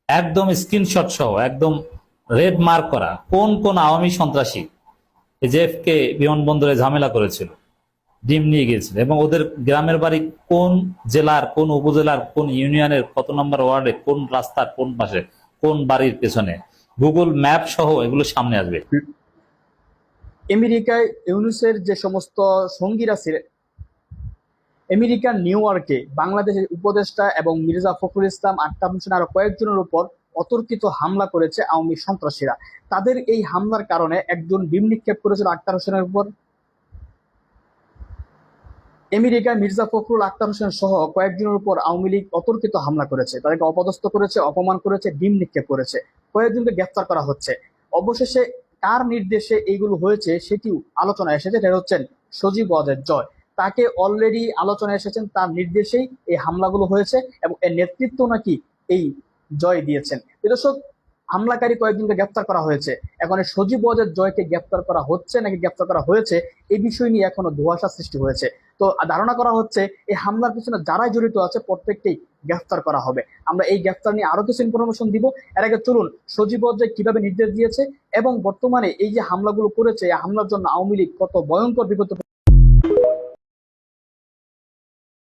একদম স্ক্রিনশট সহ একদম রেড মার্ক করা কোন কোন আওয়ামী সন্ত্রাসী জেএফকে বিমানবন্দরে ঝামেলা করেছিল, ডিম নিয়ে গিয়েছিল, এবং ওদের গ্রামের বাড়ি কোন জেলার, কোন উপজেলার, কোন ইউনিয়নের, কত নম্বর ওয়ার্ডে, কোন রাস্তার কোন পাশে, কোন বাড়ির পেছনে, গুগল ম্যাপ সহ এগুলো সামনে আসবে। আমেরিকায় ইউনুসের যে সমস্ত সঙ্গীরা ছিলেন, আমেরিকার নিউ ইয়র্কে বাংলাদেশের উপদেষ্টা এবং মির্জা ফখরুল ইসলাম, আক্তার হোসেন আরো কয়েকজনের উপর অতর্কিত হামলা করেছে আওয়ামী সন্ত্রাসীরা। তাদের এই হামলার কারণে একজন ডিম নিক্ষেপ করেছিল আক্তার হোসেনের উপর। আমেরিকায় মির্জা ফখরুল, আক্তার হোসেন সহ কয়েকজনের উপর আওয়ামী লীগ অতর্কিত হামলা করেছে, তাদেরকে অপদস্থ করেছে, অপমান করেছে, ডিম নিক্ষেপ করেছে, কয়েকজনকে গ্রেফতার করা হচ্ছে। অবশেষে কার নির্দেশে এইগুলো হয়েছে সেটিও আলোচনায় এসেছে, এটা হচ্ছেন সজীব ওয়াজেদ জয়। তাকে অলরেডি আলোচনায় এসেছেন, তার নির্দেশেই এই হামলাগুলো হয়েছে এবং এর নেতৃত্ব নাকি এই জয় দিয়েছেন। দর্শক, হামলাকারী কয়েকজনকে গ্রেফতার করা হয়েছে। এখন এই সজীব ওয়াজেদ জয়কে গ্রেফতার করা হচ্ছে নাকি গ্রেফতার করা হয়েছে, এই বিষয় নিয়ে এখনো ধোঁয়াশা সৃষ্টি হয়েছে। তো ধারণা করা হচ্ছে এই হামলার পিছনে যারাই জড়িত আছে প্রত্যেককেই গ্রেফতার করা হবে। আমরা এই গ্রেফতার নিয়ে আরো কিছু ইনফরমেশন দিব। এর আগে চলুন সজীব ওয়াজেদ কিভাবে নির্দেশ দিয়েছে এবং বর্তমানে এই যে হামলাগুলো করেছে, এই হামলার জন্য আওয়ামী লীগ কত ভয়ঙ্কর বিপদ